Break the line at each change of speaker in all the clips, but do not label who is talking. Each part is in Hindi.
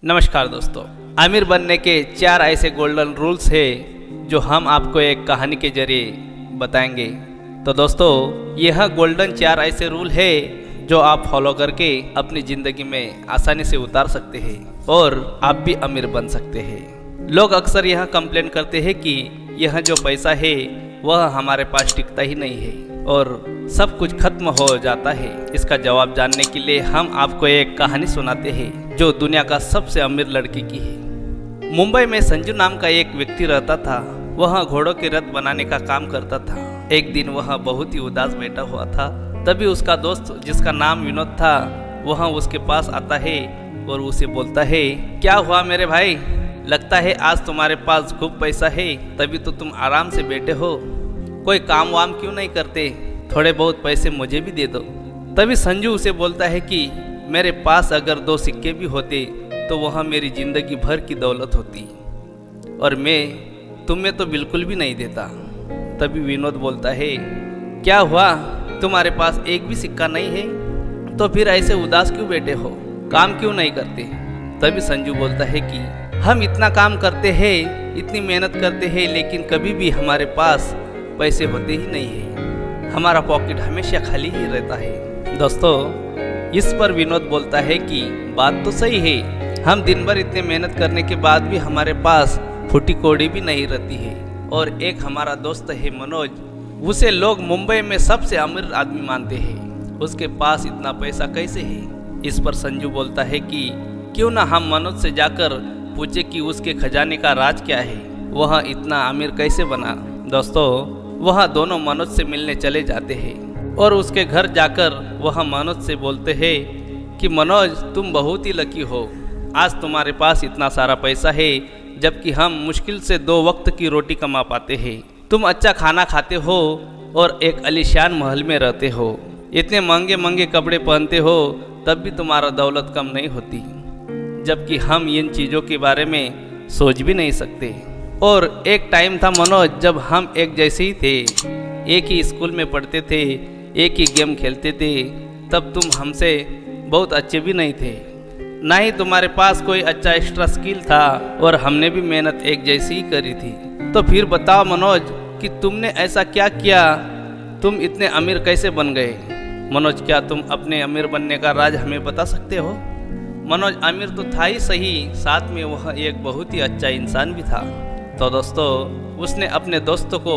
नमस्कार दोस्तों, अमीर बनने के 4 ऐसे गोल्डन रूल्स हैं जो हम आपको एक कहानी के जरिए बताएंगे। तो दोस्तों, यह गोल्डन 4 ऐसे रूल है जो आप फॉलो करके अपनी ज़िंदगी में आसानी से उतार सकते हैं और आप भी अमीर बन सकते हैं। लोग अक्सर यह कंप्लेन करते हैं कि यह जो पैसा है वह हमारे पास टिकता ही नहीं है और सब कुछ खत्म हो जाता है। इसका जवाब जानने के लिए हम आपको एक कहानी सुनाते हैं जो दुनिया का सबसे अमीर लड़की की है। मुंबई में संजू नाम का एक व्यक्ति रहता था। वह घोड़ों के रथ बनाने का काम करता था। एक दिन वह बहुत ही उदास बैठा हुआ था। तभी उसका दोस्त, जिसका नाम विनोद था, वह उसके पास आता है और उसे बोलता है, क्या हुआ मेरे भाई, लगता है आज तुम्हारे पास खूब पैसा है, तभी तो तुम आराम से बैठे हो। कोई काम वाम क्यों नहीं करते, थोड़े बहुत पैसे मुझे भी दे दो। तभी संजू उसे बोलता है कि मेरे पास अगर 2 सिक्के भी होते तो वह मेरी जिंदगी भर की दौलत होती और मैं तुम्हें तो बिल्कुल भी नहीं देता। तभी विनोद बोलता है, क्या हुआ, तुम्हारे पास एक भी सिक्का नहीं है, तो फिर ऐसे उदास क्यों बैठे हो, काम क्यों नहीं करते। तभी संजू बोलता है कि हम इतना काम करते हैं, इतनी मेहनत करते हैं, लेकिन कभी भी हमारे पास पैसे होते ही नहीं है, हमारा पॉकेट हमेशा खाली ही रहता है। दोस्तों, इस पर विनोद बोलता है कि बात तो सही है, हम दिन भर इतने मेहनत करने के बाद भी हमारे पास फूटी कौड़ी भी नहीं रहती है। और एक हमारा दोस्त है मनोज, उसे लोग मुंबई में सबसे अमीर आदमी मानते हैं, उसके पास इतना पैसा कैसे है। इस पर संजू बोलता है कि क्यों ना हम मनोज से जाकर पूछे कि उसके खजाने का राज क्या है, वह इतना अमीर कैसे बना। दोस्तों, वह दोनों मनोज से मिलने चले जाते हैं और उसके घर जाकर वह मनोज से बोलते हैं कि मनोज, तुम बहुत ही लकी हो, आज तुम्हारे पास इतना सारा पैसा है, जबकि हम मुश्किल से 2 वक्त की रोटी कमा पाते हैं। तुम अच्छा खाना खाते हो और एक आलीशान महल में रहते हो, इतने महंगे महंगे कपड़े पहनते हो, तब भी तुम्हारा दौलत कम नहीं होती, जबकि हम इन चीज़ों के बारे में सोच भी नहीं सकते। और एक टाइम था मनोज, जब हम एक जैसे ही थे, एक ही स्कूल में पढ़ते थे, एक ही गेम खेलते थे, तब तुम हमसे बहुत अच्छे भी नहीं थे, ना ही तुम्हारे पास कोई अच्छा एक्स्ट्रा स्किल था और हमने भी मेहनत एक जैसी ही करी थी। तो फिर बताओ मनोज कि तुमने ऐसा क्या किया, तुम इतने अमीर कैसे बन गए। मनोज, क्या तुम अपने अमीर बनने का राज हमें बता सकते हो। मनोज अमीर तो था ही सही, साथ में वह एक बहुत ही अच्छा इंसान भी था। तो दोस्तों, उसने अपने दोस्तों को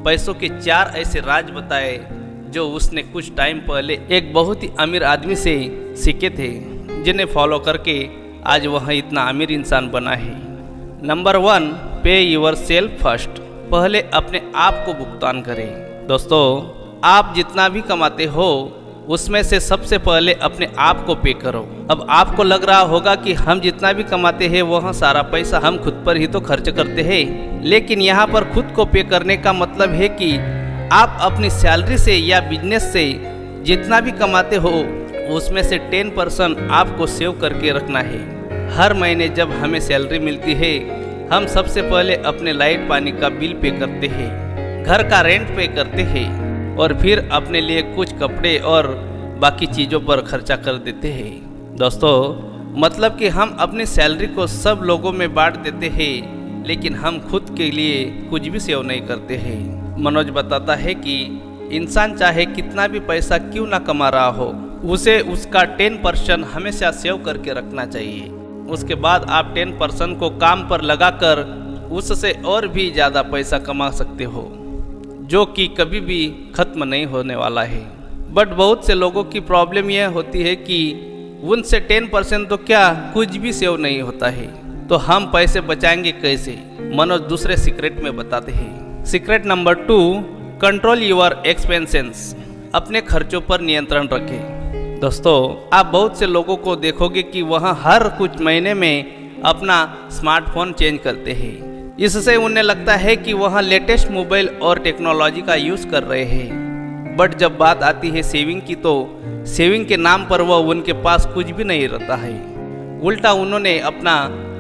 पैसों के 4 ऐसे राज बताए जो उसने कुछ टाइम पहले एक बहुत ही अमीर आदमी से सीखे थे, जिन्हें फॉलो करके आज वह इतना अमीर इंसान बना है। नंबर 1, पे योर सेल्फ फर्स्ट, पहले अपने आप को भुगतान करें। दोस्तों, आप जितना भी कमाते हो उसमें से सबसे पहले अपने आप को पे करो। अब आपको लग रहा होगा कि हम जितना भी कमाते हैं वह सारा पैसा हम खुद पर ही तो खर्च करते हैं, लेकिन यहाँ पर खुद को पे करने का मतलब है कि आप अपनी सैलरी से या बिजनेस से जितना भी कमाते हो उसमें से 10% आपको सेव करके रखना है। हर महीने जब हमें सैलरी मिलती है, हम सबसे पहले अपने लाइट पानी का बिल पे करते हैं, घर का रेंट पे करते हैं और फिर अपने लिए कुछ कपड़े और बाकी चीज़ों पर खर्चा कर देते हैं। दोस्तों, मतलब कि हम अपनी सैलरी को सब लोगों में बांट देते हैं, लेकिन हम खुद के लिए कुछ भी सेव नहीं करते हैं। मनोज बताता है कि इंसान चाहे कितना भी पैसा क्यों ना कमा रहा हो, उसे उसका 10% हमेशा सेव करके रखना चाहिए। उसके बाद आप 10% को काम पर लगाकर उससे और भी ज़्यादा पैसा कमा सकते हो, जो कि कभी भी खत्म नहीं होने वाला है। बट बहुत से लोगों की प्रॉब्लम यह होती है कि उनसे 10% तो क्या कुछ भी सेव नहीं होता है, तो हम पैसे बचाएंगे कैसे। मनोज दूसरे सीक्रेट में बताते हैं। Secret number 2, control your expenses, अपने खर्चों पर नियंत्रण रखें। दोस्तों, आप बहुत से लोगों को देखोगे कि वह हर कुछ महीने में अपना स्मार्टफोन चेंज करते हैं। इससे उन्हें लगता है कि वह लेटेस्ट मोबाइल और टेक्नोलॉजी का यूज़ कर रहे हैं, बट जब बात आती है सेविंग की, तो सेविंग के नाम पर वह उनके पास कुछ भी नहीं रहता है। उल्टा उन्होंने अपना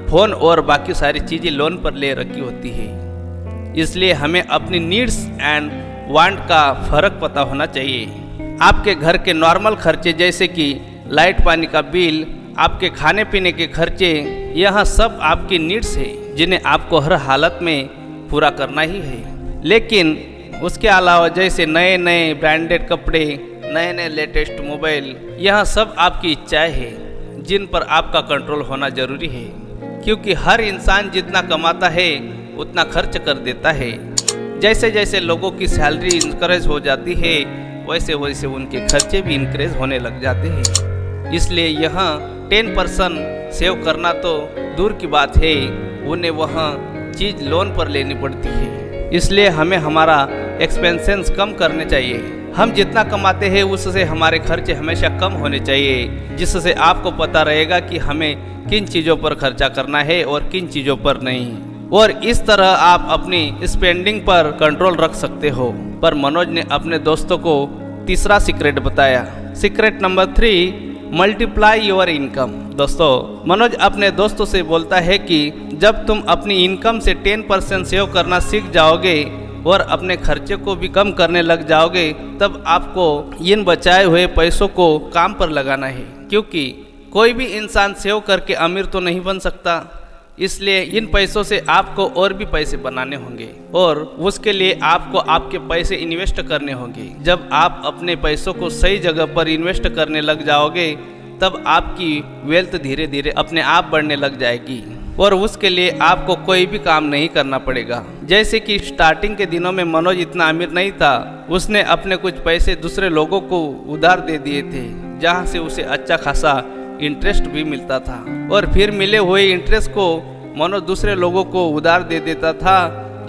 फ़ोन और बाकी सारी चीज़ें लोन पर ले रखी होती है। इसलिए हमें अपनी नीड्स एंड वांट का फ़र्क पता होना चाहिए। आपके घर के नॉर्मल खर्चे जैसे कि लाइट पानी का बिल आपके खाने पीने के खर्चे, यह सब आपकी नीड्स है जिन्हें आपको हर हालत में पूरा करना ही है। लेकिन उसके अलावा जैसे नए नए ब्रांडेड कपड़े, नए नए लेटेस्ट मोबाइल, यह सब आपकी इच्छाएं हैं जिन पर आपका कंट्रोल होना जरूरी है, क्योंकि हर इंसान जितना कमाता है उतना खर्च कर देता है। जैसे जैसे लोगों की सैलरी इंक्रीज हो जाती है वैसे वैसे उनके खर्चे भी इंक्रीज होने लग जाते हैं। इसलिए यहाँ 10% सेव करना तो दूर की बात है, उन्हें वह चीज़ लोन पर लेनी पड़ती है। इसलिए हमें हमारा एक्सपेंसेस कम करने चाहिए। हम जितना कमाते हैं उससे हमारे खर्चे हमेशा कम होने चाहिए, जिससे आपको पता रहेगा कि हमें किन चीज़ों पर खर्चा करना है और किन चीज़ों पर नहीं। और इस तरह आप अपनी स्पेंडिंग पर कंट्रोल रख सकते हो। पर मनोज ने अपने दोस्तों को तीसरा सीक्रेट बताया। Secret number 3, multiply your income. दोस्तों, मनोज अपने दोस्तों से बोलता है कि जब तुम अपनी इनकम से 10% सेव करना सीख जाओगे और अपने खर्चे को भी कम करने लग जाओगे, तब आपको इन बचाए हुए पैसों को काम पर लगाना है, क्योंकि कोई भी इंसान सेव करके अमीर तो नहीं बन सकता। इसलिए इन पैसों से आपको और भी पैसे बनाने होंगे और उसके लिए आपको आपके पैसे इन्वेस्ट करने होंगे। जब आप अपने पैसों को सही जगह पर इन्वेस्ट करने लग जाओगे तब आपकी वेल्थ धीरे धीरे अपने आप बढ़ने लग जाएगी और उसके लिए आपको कोई भी काम नहीं करना पड़ेगा। जैसे कि स्टार्टिंग के दिनों में मनोज इतना अमीर नहीं था, उसने अपने कुछ पैसे दूसरे लोगों को उधार दे दिए थे, जहाँ से उसे अच्छा खासा इंटरेस्ट भी मिलता था और फिर मिले हुए इंटरेस्ट को मनोज दूसरे लोगों को उधार दे देता था,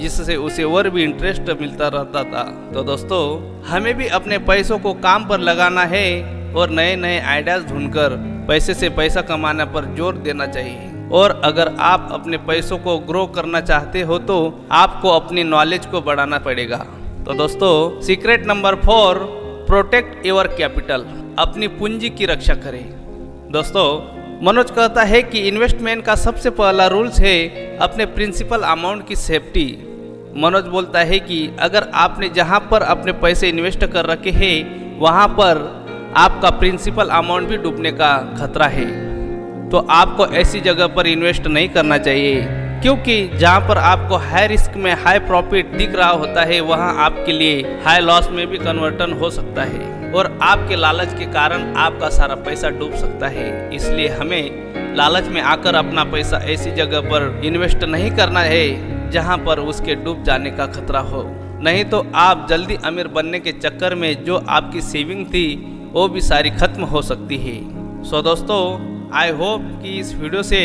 जिससे उसे और भी इंटरेस्ट मिलता रहता था। तो दोस्तों, हमें भी अपने पैसों को काम पर लगाना है और नए नए आइडियाज ढूंढकर पैसे से पैसा कमाने पर जोर देना चाहिए। और अगर आप अपने पैसों को ग्रो करना चाहते हो तो आपको अपनी नॉलेज को बढ़ाना पड़ेगा। तो दोस्तों, secret number 4, protect your capital. अपनी पूंजी की रक्षा करें। दोस्तों, मनोज कहता है कि इन्वेस्टमेंट का सबसे पहला रूल्स है अपने प्रिंसिपल अमाउंट की सेफ्टी। मनोज बोलता है कि अगर आपने जहां पर अपने पैसे इन्वेस्ट कर रखे हैं वहां पर आपका प्रिंसिपल अमाउंट भी डूबने का खतरा है, तो आपको ऐसी जगह पर इन्वेस्ट नहीं करना चाहिए, क्योंकि जहां पर आपको हाई रिस्क में हाई प्रॉफिट दिख रहा होता है वहां आपके लिए हाई लॉस में भी कन्वर्टन हो सकता है और आपके लालच के कारण आपका सारा पैसा डूब सकता है। इसलिए हमें लालच में आकर अपना पैसा ऐसी जगह पर इन्वेस्ट नहीं करना है जहां पर उसके डूब जाने का खतरा हो, नहीं तो आप जल्दी अमीर बनने के चक्कर में जो आपकी सेविंग थी वो भी सारी खत्म हो सकती है। सो दोस्तों, आई होप कि इस वीडियो से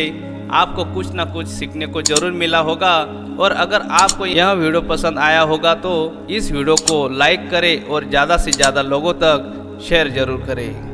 आपको कुछ ना कुछ सीखने को जरूर मिला होगा और अगर आपको यह वीडियो पसंद आया होगा तो इस वीडियो को लाइक करें और ज़्यादा से ज़्यादा लोगों तक शेयर जरूर करें।